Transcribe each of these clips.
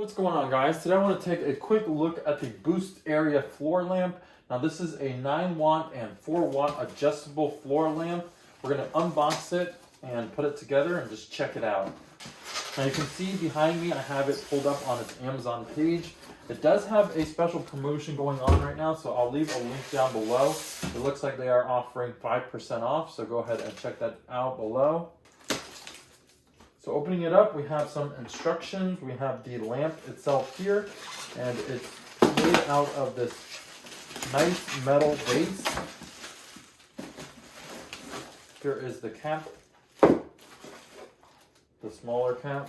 What's going on, guys? Today I want to take a quick look at the BoostArea floor lamp. Now this is a 9-watt and 4-watt adjustable floor lamp. We're going to unbox it and put it together and just check it out. Now you can see behind me I have it pulled up on its Amazon page. It does have a special promotion going on right now, so I'll leave a link down below. It looks like they are offering 5% off, so go ahead and check that out below. So opening it up, we have some instructions. We have the lamp itself here, and it's made out of this nice metal base. Here is the cap, the smaller cap.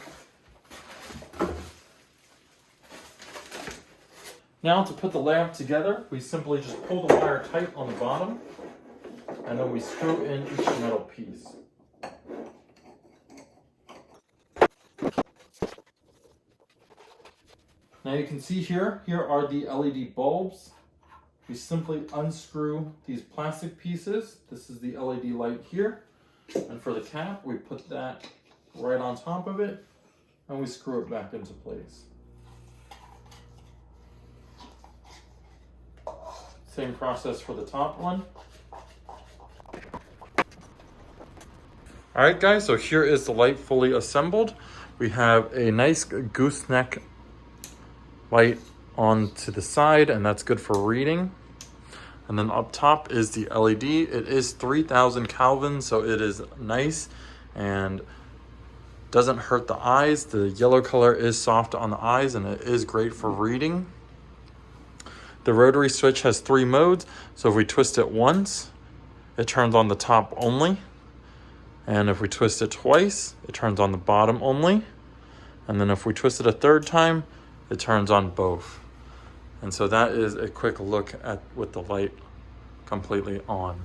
Now to put the lamp together, we simply just pull the wire tight on the bottom, and then we screw in each metal piece. Now you can see here are the LED bulbs. We simply unscrew these plastic pieces. This is the LED light here. And for the cap, we put that right on top of it, and we screw it back into place. Same process for the top one. All right, guys, so here is the light fully assembled. We have a nice gooseneck light on to the side, and that's good for reading. And then up top is the LED. It is 3000 Kelvin, so it is nice and doesn't hurt the eyes. The yellow color is soft on the eyes, and it is great for reading. The rotary switch has 3 modes, so if we twist it once, it turns on the top only. And if we twist it twice, it turns on the bottom only. And then if we twist it a third time, it turns on both. And so that is a quick look at with the light completely on.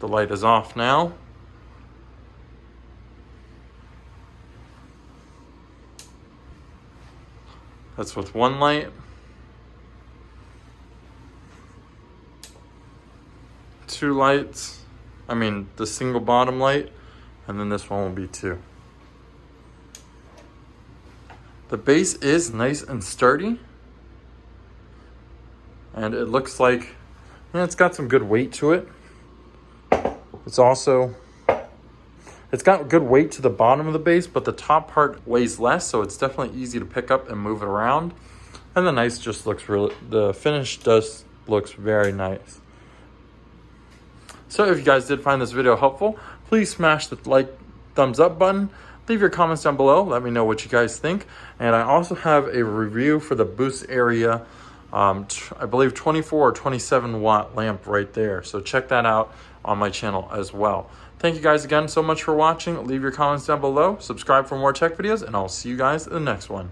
The light is off now. That's with one light. 2 lights. I mean, the single bottom light, and then this one will be 2. The base is nice and sturdy, and it looks like it's got some good weight to it. It's got good weight to the bottom of the base, but the top part weighs less, so it's definitely easy to pick up and move it around. And the finish looks very nice. So if you guys did find this video helpful, please smash the thumbs up button. Leave your comments down below. Let me know what you guys think. And I also have a review for the BoostArea, I believe 24 or 27 watt lamp right there. So check that out on my channel as well. Thank you guys again so much for watching. Leave your comments down below. Subscribe for more tech videos, and I'll see you guys in the next one.